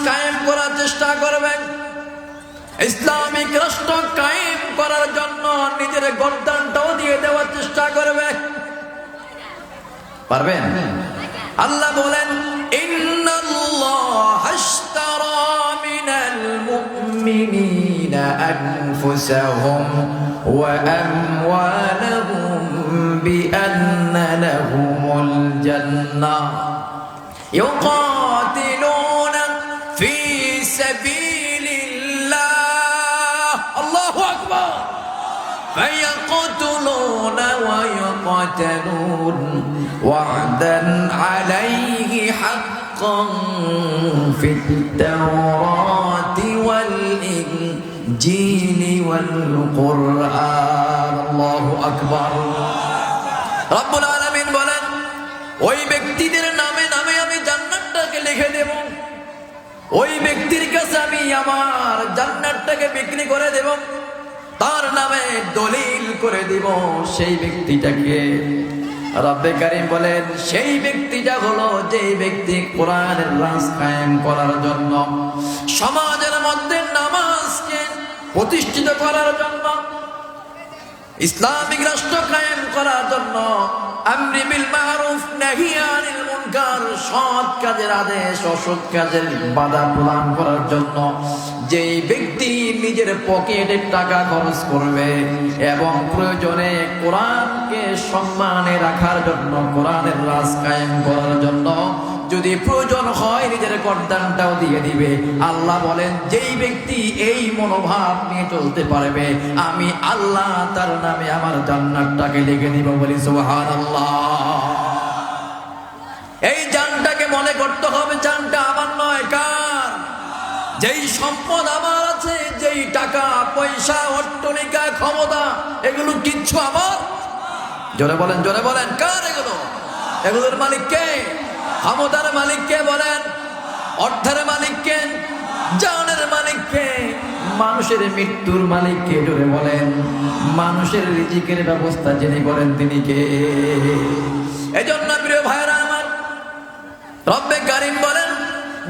কায়েম করার চেষ্টা করবেন, ইসলামিক রাষ্ট্র কায়েম করার জন্য নিজের গর্দানটাও দিয়ে দেওয়ার চেষ্টা করবে। পারবেন? আল্লাহ বলেন, ইন্নাল্লাহা আশতারা মিনাল মুমিনিনা আনফুসাহুম ওয়া আমওয়ালাহুম বিআন্না লাহুমুল জান্নাহ ইউকাতিলুনা ফি সাবিলিল্লাহ, আল্লাহু আকবার, فيقتلون ويقتلون وعدا عليه حقا في التوراة والإنجيل والقرآن, الله أكبر। রব্বুল আলামিন বলেন, ওই ব্যক্তিদের নামে নামে আমি জান্নাতটাকে লিখে দেব, ওই ব্যক্তির কাছে আমি আমার জান্নাতটাকে বিক্রি করে দেব, তার নামে দলিল করে দিব। সেই ব্যক্তিটাকে রব্বে কারীম বলেন, সেই ব্যক্তিটা হলো যে ব্যক্তি কোরআনের রাজ কায়েম করার জন্য, সমাজের মধ্যে নামাজকে প্রতিষ্ঠিত করার জন্য, ইসলামিক রাষ্ট্র কায়েম করার জন্য, আমরি বিল মারুফ নাহি আনিল মুনকার, সৎ কাজের আদেশ অসৎ কাজের বাধা প্রদান করার জন্য যেই ব্যক্তি নিজের পকেটের টাকা খরচ করবে এবং প্রয়োজনে কোরআনকে সম্মানে রাখার জন্য, কোরআনের রাজ কায়েম করার জন্য যদি প্রয়োজন হয় নিজের গর্দানটাও দিয়ে দিবে, আল্লাহ বলেন যেই ব্যক্তি এই মনোভাব নিয়ে চলতে পারবে, আমি আল্লাহ তার নামে আমার জান্নাতটাকে লিখে দিব। বলি সুবহানাল্লাহ। এই জানটাকে মনে করতে হবে জানটা আমার নয়, কার? যেই সম্পদ আমার আছে, যেই টাকা পয়সা অট্টালিকা ক্ষমতা, এগুলো কিচ্ছু আমার। জোরে বলেন, জোরে বলেন, কার এগুলো? এগুলোর মালিক কে? ক্ষমতার মালিক কে বলেন? অর্থের মালিক কে? জানের মালিক কে? মানুষের মৃত্যুর মালিক কে? জোরে বলেন। মানুষের রিজিকের ব্যবস্থা যিনি করেন তিনি কে? এজন্য প্রিয় ভাইরা আমার, রব্বে কারীম বলেন,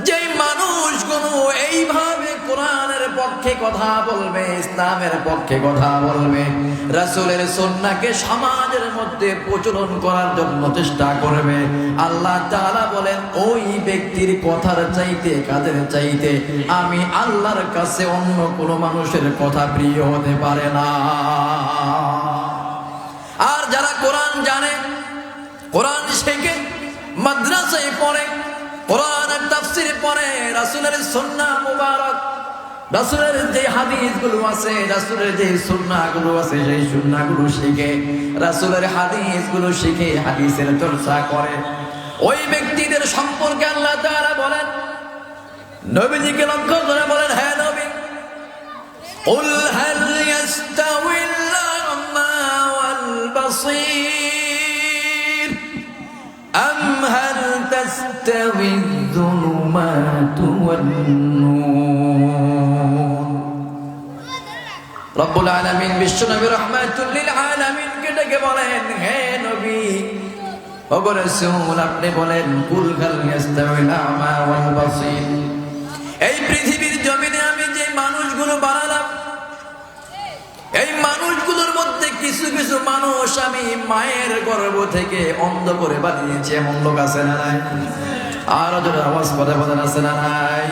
যেই মানুষগুলো এইভাবে কোরআনের পক্ষে কথা বলবে, ইসলামের পক্ষে কথা বলবে, রাসূলের সুন্নাহকে সমাজের মধ্যে প্রচলন করার জন্য চেষ্টা করবে, আল্লাহ তাআলা বলেন ওই ব্যক্তির কথার চাইতে, কাজের চাইতে আমি আল্লাহর কাছে অন্য কোনো মানুষের কথা প্রিয় হতে পারে না। আর যারা কোরআন জানে, কোরআন শেখে, মাদ্রাসায় পড়ে, কোরআনের তাফসীর পড়ে, রাসূলের সুন্নাহ মুবারক, রাসূলের যে হাদিসগুলো আছে, রাসূলের যে সুন্নাহগুলো আছে, সেই সুন্নাহগুলো শিখে, রাসূলের হাদিসগুলো শিখে হাদিসের চর্চা করে, ওই ব্যক্তিদের সম্পর্কে আল্লাহ তাআলা বলেন, নবীজিকে লক্ষ্য করে বলেন, হে নবী, কুল হাল ইয়াস্তাউিল আ'মা ওয়াল বাসীর আম হাল তাস্তাউি যুলুমাতু ওয়ান নূর। রব্বুল আলামিন বিশ্বনবী রাহমাতুল লিল আলামিনকে ডেকে বলেন, হে নবী, ওগো রাসূল, আপনি বলেন, কুল হাল ইয়াস্তাউিল আ'মা ওয়াল বাসীর, এই পৃথিবীর জমিনে আমি যে মানুষগুলো বানালাম, এই মানুষগুলোর মধ্যে কিছু কিছু মানুষ আমি মায়ের গর্ভ থেকে অন্ধ করে বানিয়েছি, এমন লোক আছে না নাই? আরো জোরে আওয়াজ করে বলেন, আছে না নাই?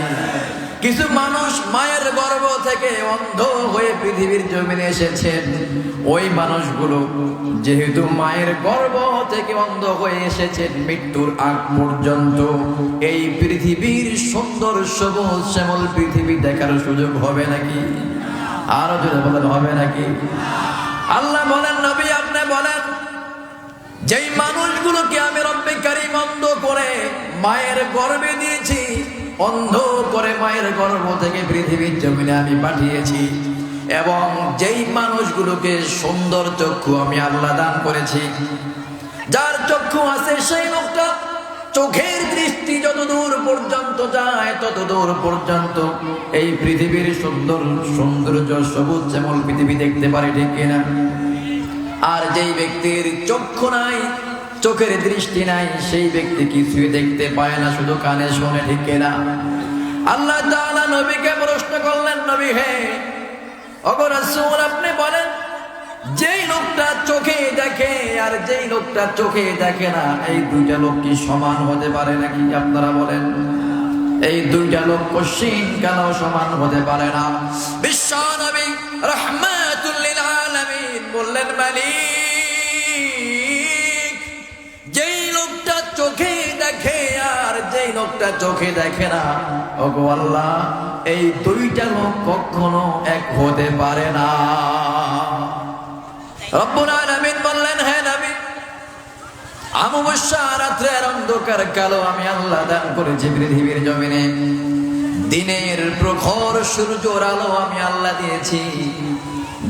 কিছু মানুষ মায়ের গর্ভ থেকে অন্ধ হয়ে পৃথিবীর জমিনে এসেছেন, ওই মানুষগুলো যেহেতু মায়ের গর্ভ থেকে অন্ধ হয়ে এসেছেন, মৃত্যুর আগ পর্যন্ত এই পৃথিবীর সুন্দর সবুজ শ্যামল পৃথিবী দেখার সুযোগ হবে নাকি? আরো জোরে বলেন, হবে নাকি? আল্লাহ বলেন, নবী আপনি বলেন, যেই মানুষগুলোকে আমি রব্বে কারীম অন্ধ করে মায়ের গর্ভে দিয়েছি, অন্ধ করে মায়ের গর্ভ থেকে পৃথিবীর জমিনে আমি পাঠিয়েছি, এবং যেই মানুষগুলোকে সুন্দর চক্ষু আমি আল্লাহ দান করেছি, যার চক্ষু আছে সেই লোকটা চোখের দৃষ্টি যত দূর পর্যন্ত যায় তত দূর পর্যন্ত এই পৃথিবীর সুন্দর সৌন্দর্য সবুজ শ্যামল পৃথিবী দেখতে পারে, ঠিক কিনা? আর যেই ব্যক্তির চক্ষু নাই, চোখের দৃষ্টি নাই, সেই ব্যক্তি কিছুই দেখতে পায় না, শুধু কানে শোনে, ঠিক কিনা? আল্লাহ তাআলা নবীকে প্রশ্ন করলেন, নবী হে ওগো রাসূল, আপনি বলেন যেই লোকটা চোখে দেখে আর যেই লোকটা চোখে দেখে না, এই দুইটা লোক কি সমান হতে পারে নাকি? আপনারা বলেন। এই দুইটা লোক কশিন কেন সমান হতে পারে না? বিশ্ব নবী রাহমাতুল লিল আলামিন বললেন, মালিক, যেই লোকটা চোখে দেখে আর যেই লোকটা চোখে দেখে না, ওগো আল্লাহ, এই দুইটা লোক কখনো এক হতে পারে না। রব্বুল আলামিন বললেন, হে নবী, অমাবস্যা রাত্রের অন্ধকার কালো আমি আল্লাহ দান করেছি পৃথিবীর জমিনে। দিনের প্রখর সূর্যের আলো আমি আল্লাহ দিয়েছি।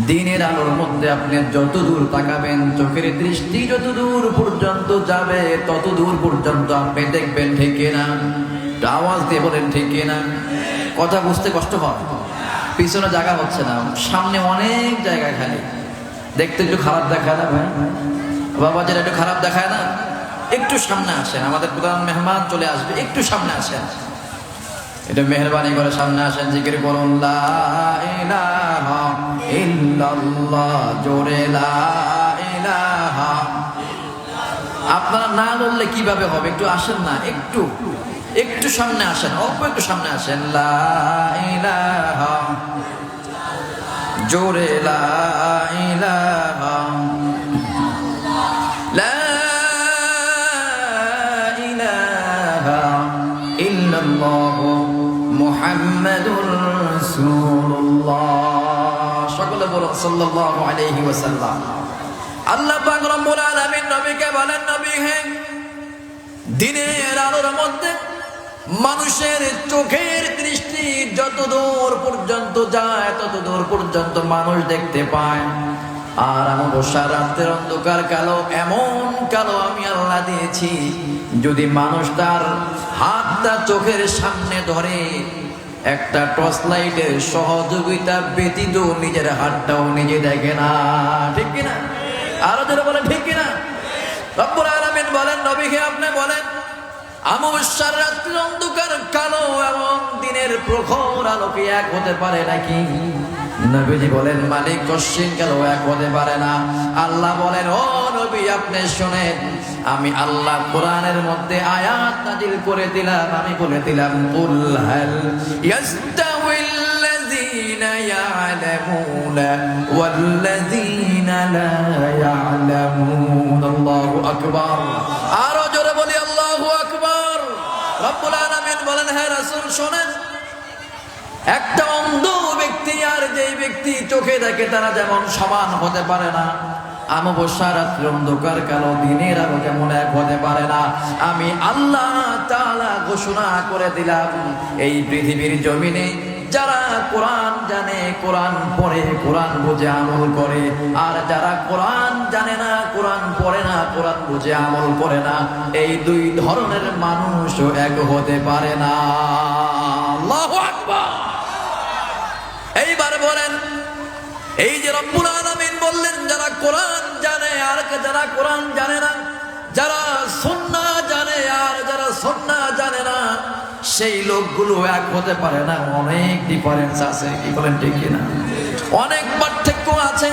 দিনের আলোর মধ্যে আপনি যত দূর তাকাবেন, চোখের দৃষ্টি যত দূর পর্যন্ত যাবে, তত দূর পর্যন্ত আপনি দেখবেন, ঠিক কিনা? আওয়াজ দিয়ে বলেন, ঠিক কিনা? কথা বুঝতে কষ্ট হয়, পিছনে জায়গা হচ্ছে না, সামনে অনেক জায়গা খালি। দেখতে একটু খারাপ দেখায় না ভাই? বাবা যেটা একটু খারাপ দেখায় না? একটু সামনে আসেন, আমাদের প্রধান মেহমান চলে আসবে, একটু সামনে আসেন, এটা মেহরবানি করে সামনে আসেন। জিকির করুন লা ইলাহা ইল্লাল্লাহ, জোরে লা ইলাহা। আপনারা না বললে কিভাবে হবে? একটু আসেন না, একটু একটু সামনে আসেন, অল্প একটু সামনে আসেন। লা ইলাহা, জোরে লা ইলাহা, লা ইলাহা ইল্লাল্লাহ মুহাম্মাদুর রাসূলুল্লাহ। সকলে বলুন সাল্লাল্লাহু আলাইহি ওয়াসাল্লাম। আল্লাহ পাক রব্বুল আলামিন নবীকে বলেন, নবী হে, দিনের আলোর মধ্যে মানুষের চোখের দৃষ্টি যত দূর পর্যন্ত যায়, তত দূর পর্যন্ত মানুষ দেখতে পায়। আর অমাবস্যা রাতের অন্ধকার কালো, এমন কালো আমি আল্লাহ দিয়েছি, যদি মানুষ তার হাতটা চোখের সামনে ধরে, একটা টর্চ লাইটের সহযোগিতা ব্যতীত নিজের হাতটাও নিজে দেখে না, ঠিক কিনা? আরো যারা বলেন ঠিক কিনা? রব্বুল আলামিন বলেন, নবীকে আপনি বলেন, অমাবস্যার রাত্রির অন্ধকার কালো এবং দিনের প্রখর আলোকে এক হতে পারে নাকি? নবীজি বলেন, মালিক, কশিন কেন এক হতে পারে না? আল্লাহ বলেন, ও নবী, আপনি শুনেন, আমি আল্লাহ কোরআনের মধ্যে আয়াত নাজিল করে দিলাম, আমি বলে দিলাম, কুল হাল ইয়াস্তাউইল্লাযীনা ইয়া'লামুনা ওয়াল্লাযীনা লা ইয়া'লামুন। আল্লাহু আকবার। আরো জোরে বলি আল্লাহু আকবার। রব্বুল আলামিন বলেন, হে রাসূল শুনেন, একটা অন্ধ ব্যক্তি আর যেই ব্যক্তি চোখে দেখে, তারা যেমন সমান হতে পারে না। অমাবস্যা রাত্রে অন্ধকার কালো, দিনের আলো যেমন এক হতে পারে না। আমি আল্লাহ তাআলা ঘোষণা করে দিলাম, এই পৃথিবীর জমিনে যারা কোরআন জানে, কোরআন পড়ে, কোরআন বুঝে আমল করে, আর যারা কোরআন জানে না, কোরআন পড়ে না, কোরআন বুঝে আমল করে না, এই দুই ধরনের মানুষও এক হতে পারে না। আল্লাহু আকবার। এইবার বলেন, এই যে রব্বুল আলামিন বললেন, যারা কোরআন জানে আর যারা কোরআন জানে না, যারা সুন্নাহ জানে আর যারা সুন্নাহ জানে না, সেই লোকগুলো এক হতে পারে না। অনেক ডিফারেন্স আছে, কি বলেন ঠিক কিনা? অনেক পার্থক্য আছে।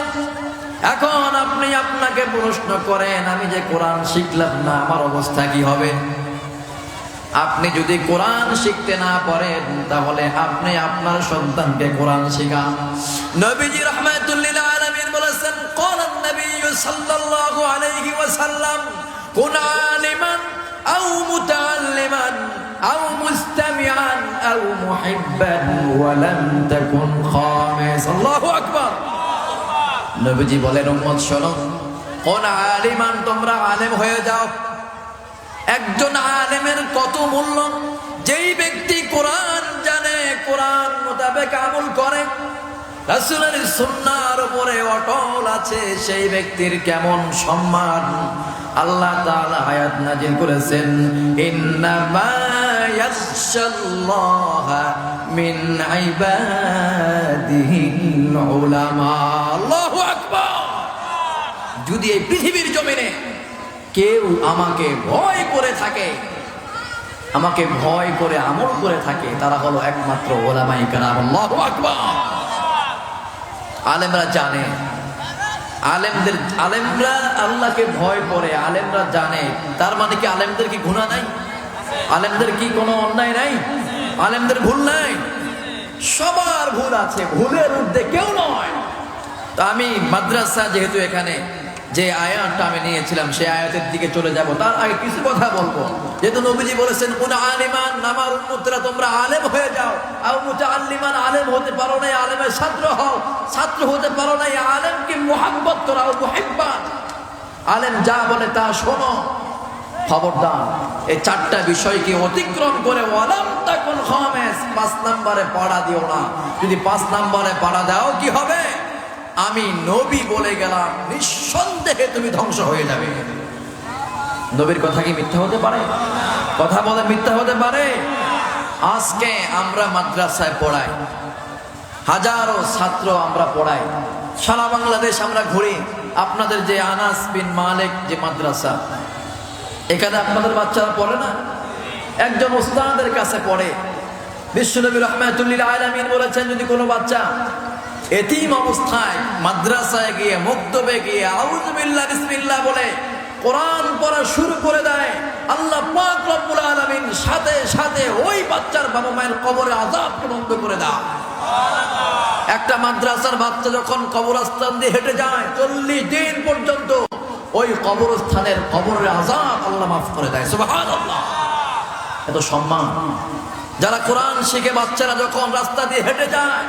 এখন আপনি আপনাকে প্রশ্ন করেন, আমি যে কোরআন শিখলাম না, আমার অবস্থা কি হবে? আপনি যদি কোরআন শিখতে না পারেন, তাহলে আপনি আপনার সন্তানকে কোরআন শেখান। নবীজি রাহমাতুল লিল আলামিন বলেছেন, ক্বালান নবী সাল্লাল্লাহু আলাইহি ওয়াসাল্লাম, কুন আলিমান আও মুতাআল্লিমান আও মুস্তামিআন আও মুহিব্বান ওয়া লাম তাকুন খামিস। আল্লাহু আকবার। নবীজি বলেন, উম্মত শোনো, কুন আলিমান, তোমরা আলেম হয়ে যাও। একজন আলেমের কত মূল্য! যেই ব্যক্তি কোরআন জানে, কোরআন মোতাবেক আমল করে, রাসূলের সুন্নাহর উপরে অটল আছে, সেই ব্যক্তির কেমন সম্মান! আল্লাহ তাআলা আয়াত নাযিল করেছেন, ইন্নামা ইয়াখশাল্লাহা মিন ইবাদিহিল উলামা। আল্লাহু আকবার। যদি এই পৃথিবীর জমিনে কেউ আমাকে ভয় করে থাকে, আমাকে ভয় করে আমল করে থাকে, তারা হলো একমাত্র ওলামায়ে কেরাম। আল্লাহু আকবার। আলেমরা জানে, আলেমরা আল্লাহকে ভয় করে, আলেমরা জানে। তার মানে কি আলেমদের কি গুনাহ নাই? আলেমদের কি কোনো অন্যায় নাই? আলেমদের ভুল নাই? সবার ভুল আছে, ভুলের ঊর্ধ্বে কেউ নয়। তো আমি মাদ্রাসা, যেহেতু এখানে যে আয়াতটা আমি নিয়েছিলাম সেই আয়াতের দিকে চলে যাব। তার আগে কিছু কথা বলবো। যেহেতু নবীজি বলেছেন কুন আলিমান, আমার উম্মতরা তোমরা আলেম হয়ে যাও। আও মুতাআল্লিমান, আলেম হতে পারো না আলেমের ছাত্র হও, ছাত্র হতে পারো না আলেমকে মুহাব্বত করো, মুহিব্বান। আলেম যা বলে তা শোনো। খবরদার এই চারটা বিষয়কে অতিক্রম করে ওয়ালাম তাকুন খামিস, 5 নম্বরে পাড়া দিও না। যদি 5 নম্বরে পাড়া দাও কি হবে? আমি নবী বলে গেলাম, নিঃসন্দেহে তুমি ধ্বংস হয়ে যাবে। নবীর কথা কি মিথ্যা হতে পারে? কথা বলে মিথ্যা হতে পারে? আজকে আমরা মাদ্রাসায় পড়াই, হাজারো ছাত্র আমরা পড়াই, সারা বাংলাদেশ আমরা ঘুরি। আপনাদের যে আনাস বিন মালিক যে মাদ্রাসা, এখানে আপনাদের বাচ্চারা পড়ে না? একজন উস্তাদের কাছে পড়ে। বিশ্বনবী রাহমাতুল লিল আলামিন বলেছেন, যদি কোনো বাচ্চা এতিম অবস্থায় মাদ্রাসায় গিয়ে, মক্তবে গিয়ে আউযু বিল্লাহ বিসমিল্লাহ বলে কোরআন পড়া শুরু করে দেয়, আল্লাহ পাক রব্বুল আলামিন সাথে সাথে ওই বাচ্চার বাবা মায়ের কবরে আযাবকে বন্ধ করে দেয়। একটা মাদ্রাসার বাচ্চা যখন কবরস্থান দিয়ে হেঁটে যায়, 40 দিন পর্যন্ত ওই কবরস্থানের কবরের আযাব আল্লাহ মাফ করে দেয়। সুবহানাল্লাহ। এত সম্মান। যারা কোরআন শিখে বাচ্চারা যখন রাস্তা দিয়ে হেঁটে যায়,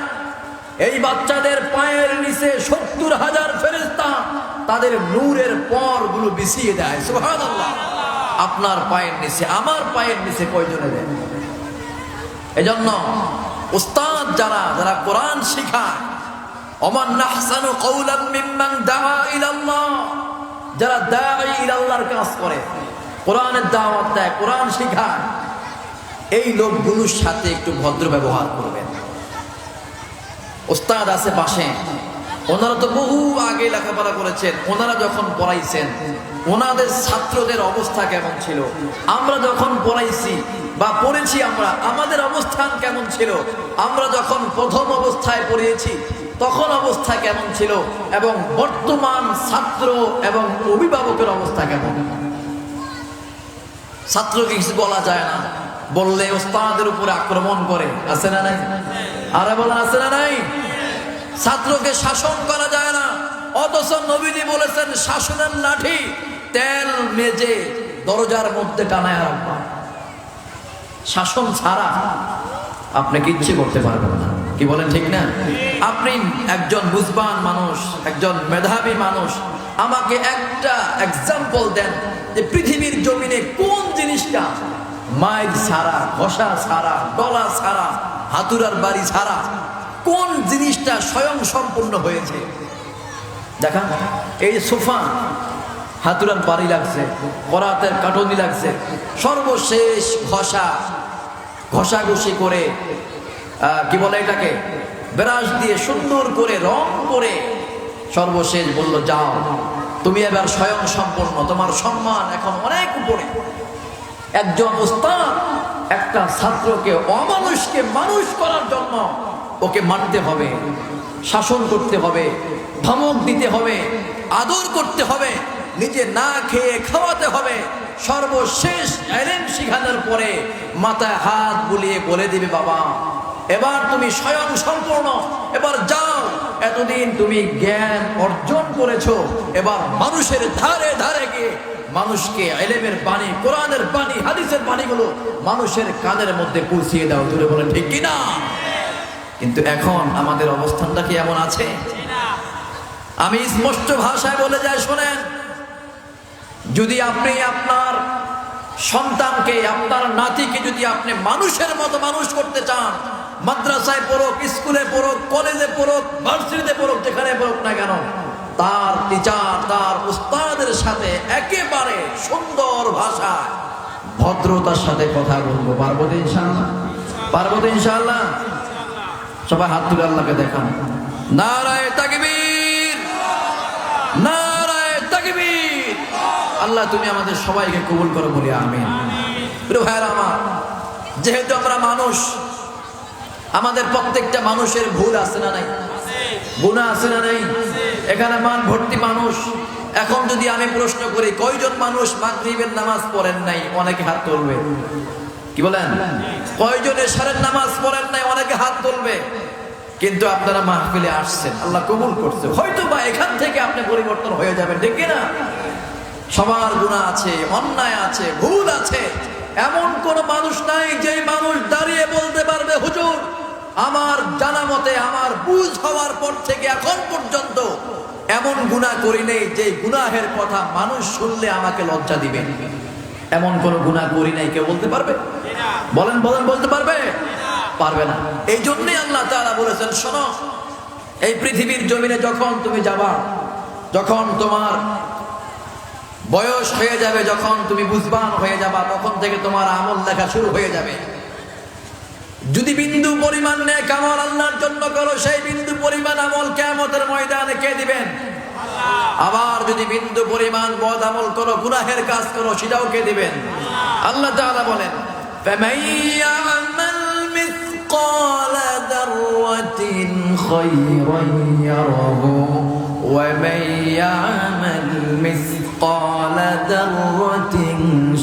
এই বাচ্চাদের পায়ের নিচে 70,000 ফেরেশতা তাদের নূরের পরগুলো বিছিয়ে দেয়। সুবহানাল্লাহ। আপনার পায়ের নিচে, আমার পায়ের নিচে কয়জনে দেয়? এজন্য উস্তাদ যারা কোরআন শেখায়, ওমান আহসানু কওলাম মিম্মান দাআ ইলাল্লাহ, যারা দাঈ ইলাল্লাহর কাজ করে, কোরআনের দাওয়াত দেয়, কোরআন শেখায়, এই লোকগুলোর সাথে একটু ভদ্র ব্যবহার করবেন। উস্তাদ আছে পাশে, ওনারা তো বহু আগে লেখাপড়া করেছেন, ওনারা যখন পড়াইছেন ওনাদের ছাত্রদের অবস্থা কেমন ছিল, আমরা যখন পড়াইছি বা পড়েছি আমরা, আমাদের অবস্থান কেমন ছিল, আমরা যখন প্রথম অবস্থায় পড়িয়েছি তখন অবস্থা কেমন ছিল, এবং বর্তমান ছাত্র এবং অভিভাবকের অবস্থা কেমন। ছাত্রকে কিছু বলা যায় না, বললে ওস্তাদের উপরে আক্রমণ করে, আছে না নাই? আরে বলেন, আছে না নাই? ছাত্রকে শাসন করা যায় না, অথচ নবীজি বলেছেন শাসনের লাঠি তেল মেজে দরজার মধ্যে টানায় রাখবা। শাসন ছাড়া আপনি কিচ্ছু করতে পারবেন না। কি বলেন, ঠিক না? আপনি একজন বুঝবান মানুষ, একজন মেধাবী মানুষ, আমাকে একটা এক্সাম্পল দেন যে পৃথিবীর জমিনে কোন জিনিসটা মাইর ছাড়া, ঘষা ছাড়া, ডলা ছাড়া, হাতুড়ার বাড়ি ছাড়া কোন জিনিসটা স্বয়ং সম্পূর্ণ হয়েছে? দেখা, এই সোফা হাতুড়ার বাড়ি লাগছে, করাতের কাটুনি লাগছে, সর্বশেষ ঘষাঘষি করে কি বলে এটাকে, ব্রাশ দিয়ে সুন্দর করে রং করে সর্বশেষ বলল, যাও তুমি এবার স্বয়ং সম্পূর্ণ, তোমার সম্মান এখন অনেক উপরে। একজন উস্তাদ একটা ছাত্রকে, অমানুষকে মানুষ করার জন্য ওকে মারতে হবে, শাসন করতে হবে, ধমক দিতে হবে, আদর করতে হবে, নিজে না খেয়ে খাওয়াতে হবে, সর্বশেষ ইলম শিখানোর পরে মাথায় হাত বুলিয়ে বলে দিবে, বাবা এবার তুমি স্বয়ং সম্পূর্ণ, এবার যাও, এতদিন তুমি জ্ঞান অর্জন করেছো, এবার মানুষের ধারে ধারে গিয়ে মানুষকে ইলমের বাণী, কোরআনের বাণী, হাদিসের বাণীগুলো মানুষের কানের মধ্যে পৌঁছিয়ে দাও। তুলে বলেন ঠিক কিনা? কিন্তু এখন আমাদের অবস্থানটা কি এমন আছে? আমি স্পষ্ট ভাষায় বলে যাই, শোনেন, যদি আপনি আপনার সন্তানকে, আপনার নাতিকে যদি আপনি মানুষের মতো মানুষ করতে চান, মাদ্রাসায় পড়ুক, স্কুলে পড়ুক, কলেজে পড়ুক, ভার্সিটিতে পড়ুক, যেখানে পড়ুক না কেন, তার টিচার, তার উস্তাদের সাথে একেবারে সুন্দর ভাষায় ভদ্রতার সাথে কথা বলবো। পারবো তো ইনশাআল্লাহ? পারবো তো ইনশাআল্লাহ? সবাই হাত তুলে আল্লাহকে দেখান। নারায়ে তাকবীর, নারায়ে তাকবীর। আল্লাহ তুমি আমাদের সবাইকে কবুল করো, বলি আমিন। প্রিয় ভাইরা আমার, যেহেতু আমরা মানুষ, আমাদের প্রত্যেকটা মানুষের ভুল আছে না নাই? গুনাহ আছে না নাই? এখানে মান ভর্তি মানুষ। এখন যদি আমি প্রশ্ন করি কয়জন মানুষ মাগরিবের নামাজ পড়েন নাই, অনেকে হাত তুলবে। কি বলেন? কয়জন এশারের নামাজ পড়েন নাই, অনেকে হাত তুলবে। কিন্তু আপনারা মাহফিলে আসছেন, আল্লাহ কবুল করছে, হয়তো বা এখান থেকে আপনি পরিবর্তন হয়ে যাবেন, ঠিক না? সবার গুনাহ আছে, অন্যায় আছে, ভুল আছে। এমন কোন মানুষ নাই যে মানুষ দাঁড়িয়ে বলতে পারবে হুজুর আমার জানা মতে, আমার বুঝ হওয়ার পর থেকে এখন পর্যন্ত এমন গুনাহ করি নেই যে গুনাহের কথা মানুষ শুনলে আমাকে লজ্জা দিবে। এমন কোন গুনাহ করি নাই, কেউ বলতে পারবে? বলেন বলেন, বলতে পারবে? পারবে না। এই জন্যই আল্লাহ তাআলা বলেছেন, শোনো, এই পৃথিবীর জমিনে যখন তুমি যাবা, যখন তোমার বয়স হয়ে যাবে, যখন তুমি বুঝবান হয়ে যাবা, তখন থেকে তোমার আমল লেখা শুরু হয়ে যাবে। যদি বিন্দু পরিমাণ নেক আমল আল্লাহর জন্য করো, সেই বিন্দু পরিমাণ আমল কিয়ামতের ময়দানে কে দিবেন? আবার যদি বিন্দু পরিমাণ বদ আমল করো, গুনাহের কাজ করো, সেটাও কে দিবেন? আল্লাহ তাআলা বলেন, ফামান ইয়া'মাল মিসকালা দাররাতিন খায়রান ইয়ারাহু ওয়া মান ইয়া'মাল মিসকালা দাররাতিন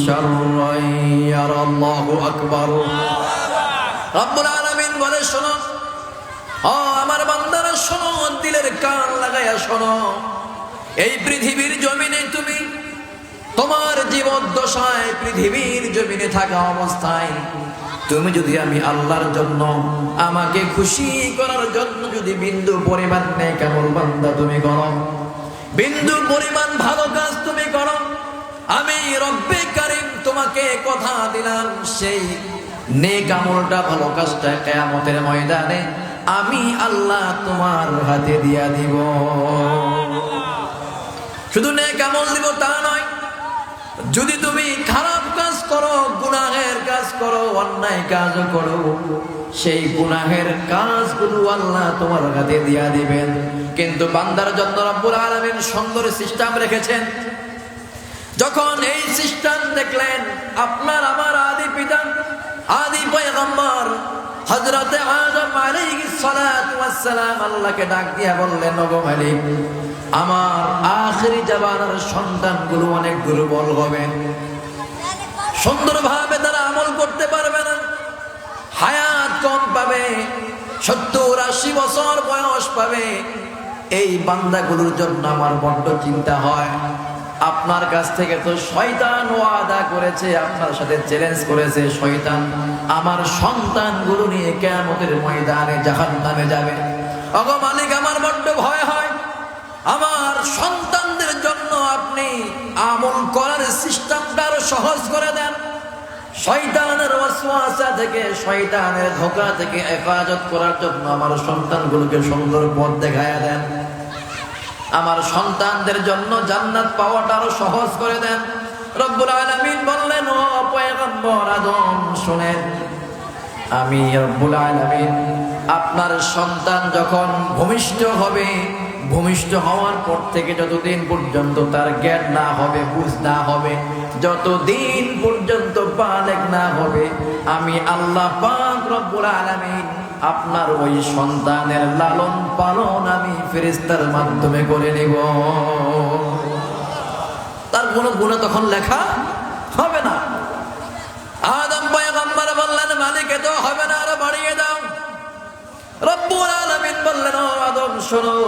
শাররান ইয়ারা। আল্লাহু আকবার। রব্বুল আলামিন বলে, শোনো, ও আমার বান্দারা শোনো, দিলের কান লাগায়া শোনো। এই পৃথিবীর জমিনে তুমি তোমার জীবদ্দশায়, পৃথিবীর জমিনে থাকা অবস্থায় তুমি যদি আমি আল্লাহর জন্য, আমাকে খুশি করার জন্য যদি বিন্দু পরিমাণ নেক আমল বান্দা তুমি করো, বিন্দু পরিমাণ ভালো কাজ তুমি করো, আমি রব্বে কারীম তোমাকে কথা দিলাম, সেই নেক আমলটা, ভালো কাজটা কিয়ামতের ময়দানে আমি আল্লাহ তোমার হাতে দিয়া দিব। শুধু নেক আমল দিব তা নয়, যদি তুমি খারাপ কাজ করো, গুনাহের কাজ করো, অন্যায় কাজ করো, সেই গুনাহের কাজগুলো আল্লাহ তোমার হাতে দিয়া দিবেন। কিন্তু বান্দার জন্য রব্বুল আলামিন সুন্দর সিস্টেম রেখেছেন। যখন এই সিস্টেম দেখলেন, আপনার আমার আদি পিতা, আদি পয়গম্বর হযরতে আদম আলাইহিস সালাতু ওয়াস সালাম আল্লাহকে ডাক দিয়া বললেন, ওগো মালিক, আমার আখিরি জামানার সন্তানগুলো অনেক দুর্বল হবে, সুন্দরভাবে তারা আমল করতে পারবে না, হায়াত কম পাবে, 70-80 বছর বয়স পাবে। এই বান্দাগুলোর জন্য আমার বড্ড চিন্তা হয়। আপনার কাছ থেকে তো শয়তান ওয়াদা করেছে, আপনার সাথে চ্যালেঞ্জ করেছে, শয়তান আমার সন্তানগুলো নিয়ে কিয়ামতের ময়দানে জাহান্নামে যাবে। ওগো মালিক, আমার বড্ড ভয় হয়, আমার সন্তানদের জন্য আপনি আমল করার সিস্টেমটা আরো সহজ করে দেন, শয়তানের ওয়াসওয়াসা থেকে, শয়তানের ধোঁকা থেকে হেফাজত করার জন্য আমার সন্তানগুলোকে সুন্দর পথ দেখায়া দেন, আমার সন্তানদের জন্য জান্নাত পাওয়াটা আরো সহজ করে দেন। রব্বুল আলামিন বললেন, ও পয়গম্বর আদম শুনেন, আমি রব্বুল আলামিন আপনার সন্তান যখন ভূমিষ্ঠ হবে, ভূমিষ্ঠ হওয়ার পর থেকে যতদিন পর্যন্ত তার জ্ঞান না হবে, বুঝ না হবে, যতদিন পর্যন্ত বালেগ না হবে, আমি আল্লাহ পাক রব্বুল আলামিন আপনার ওই সন্তানের লালন পালন আমি ফেরেশতার মাধ্যমে করে নেব। তার কোনো গুনাহ তখন লেখা হবে না। আদম পয়গম্বর বললেন, মালিক এত হবে না, আরো বাড়িয়ে দাও। রব্বুল আলামিন বললেন, ও আদম শোনো,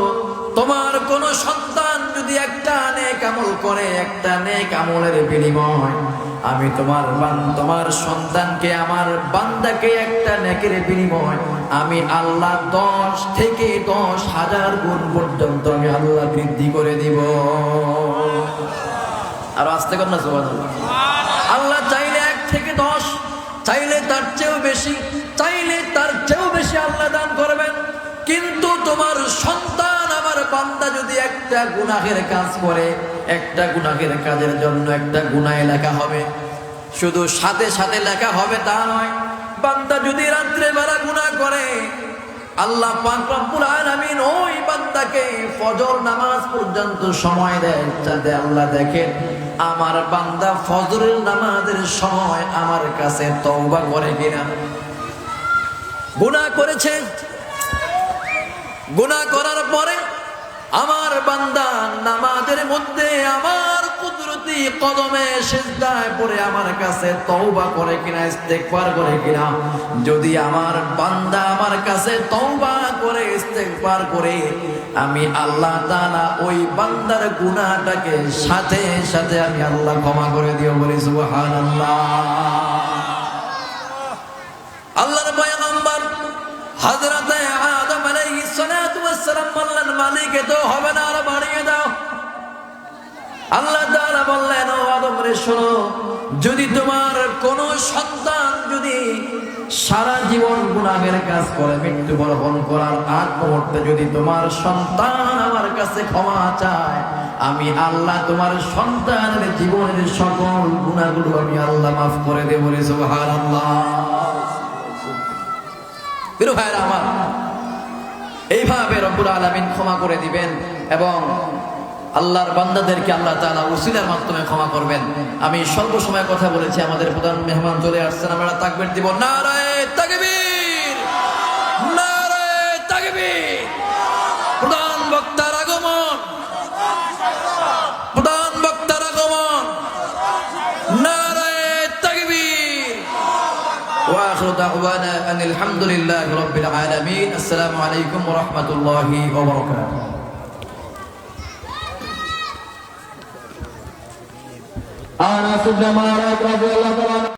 তোমার কোন সন্তান যদি একটা নেক আমল করে, একটা নেক আমলের বিনিময় আমি তোমার সন্তানকে, আমার বান্দাকে একটা নেকের বিনিময় আমি আল্লাহ 10 থেকে 10,000 গুণ পর্যন্ত আমি আল্লাহ বৃদ্ধি করে দিব। আর আস্তে কর না সুবহানাল্লাহ। আল্লাহ চাইলে 1 থেকে 10, চাইলে তার চেয়েও বেশি, চাইলে তার চেয়েও বেশি আল্লাহ দান করবেন। কিন্তু তোমার সন্তান, আমার বান্দা যদি একটা গুনাহের কাজ করে, একটা গুনাহের কাজের জন্য একটা গুনাহ লেখা হবে, শুধু সাথে সাথে লেখা হবে তা নয়। বান্দা যদি রাত্রে বেলা গুনাহ করে, আল্লাহ পাক রব্বুল আলামিন ওই বান্দাকে ফজর নামাজ পর্যন্ত সময় দেয়, যাতে আল্লাহ দেখেন আমার বান্দা ফজরের নামাজের সময় আমার কাছে তওবা করে কিনা। গুনাহ করেছে, গুনাহ করার পরে আমার বান্দা নামাজের মধ্যে আমার কুদরতি কদমে সিজদায় পড়ে আমার কাছে তওবা করে কিনা, ইস্তেগফার করে কিনা। যদি আমার বান্দা আমার কাছে তওবা করে ইস্তেগফার করে, আমি আল্লাহ তাআলা ওই বান্দার গুনাহটাকে সাথে সাথে আমি আল্লাহ ক্ষমা করে দিও। বলি সুবহানাল্লাহ। আল্লাহর পয়গম্বর হযরতে আদম আলাইহিস সালাতু ওয়াস সালাম বললেন, মালিক তো হবে না, আর বাড়িয়ে দাও। আল্লাহ তাআলা বললেন, ও আদম রে শোনো, যদি তোমার কোন সন্তান যদি সারা জীবন গুনাহের কাজ করে মৃত্যুবরণ করার আগ মুহূর্তে যদি তোমার সন্তান আমার কাছে ক্ষমা চায়, আমি আল্লাহ তোমার সন্তানের জীবনের সকল গুনাহগুলো আমি আল্লাহ মাফ করে দেব। বলে সুবহানাল্লাহ। প্রিয় ভাইরা আমার, এইভাবে রব্বুল আলামিন ক্ষমা করে দিবেন এবং আল্লাহর বান্দাদেরকে আল্লাহ তাআলা ওসিলার মাধ্যমে ক্ষমা করবেন। আমি স্বল্প সময় কথা বলেছি, আমাদের প্রধান মেহমান চলে আসছেন, আমরা তাকবীর দিব। নারায়ে তাকবীর, নারায়ে তাকবীর। প্রধান বক্তার আগমন, প্রধান বক্তার আগমন। নারায়ে তাকবীর। ওয়া আখিরু দাওয়ানা আনিল হামদুলিল্লাহি রাব্বিল আলামিন। আসসালামু আলাইকুম ওয়া রাহমাতুল্লাহি ওয়া বারাকাতুহু। আনাস ইবনে মালিক রাদিয়াল্লাহু তাআলা